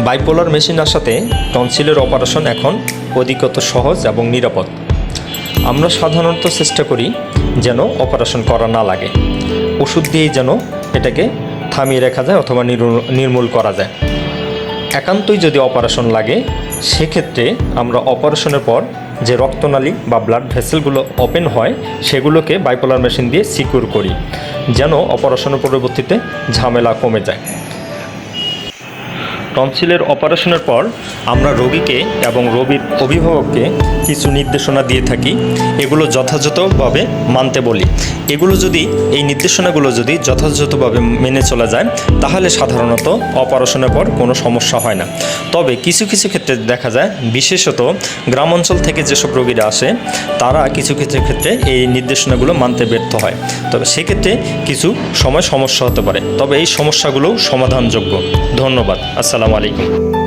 Bipolar machine আসাতে টনসিলের operation এখন অধিকতর সহজ এবং নিরাপদ। আমরা সাধারণত চেষ্টা করি যেন অপারেশন করা না লাগে, ওষুধ দিয়েই যেন এটাকে থামিয়ে রাখা যায় অথবা নির্মূল করা যায়। একান্তই যদি অপারেশন লাগে সেক্ষেত্রে আমরা অপারেশনের পর যে রক্তনালী বা ব্লাড ভেসেলগুলো ওপেন হয় সেগুলোকে বাইপোলার মেশিন দিয়ে সিকিউর করি যেন অপারেশনের পরবর্তীতে ঝামেলা কমে যায়। টনসিলের অপারেশনের পর আমরা রোগীকে এবং রোগীর অভিভাবককে কিছু নির্দেশনা দিয়ে থাকি, এগুলো যথাযথভাবে মানতে বলি। এই নির্দেশনাগুলো যদি যথাযথভাবে মেনে চলা যায় তাহলে সাধারণত অপারেশনের পর কোনো সমস্যা হয় না। তবে কিছু কিছু ক্ষেত্রে দেখা যায়, বিশেষত গ্রাম অঞ্চল থেকে যেসব রোগীরা আসে তারা কিছু কিছু ক্ষেত্রে এই নির্দেশনাগুলো মানতে ব্যর্থ হয়। তবে সেক্ষেত্রে কিছু সমস্যা হতে পারে, তবে এই সমস্যাগুলো সমাধানযোগ্য। ধন্যবাদ। আসসালামু আলাইকুম।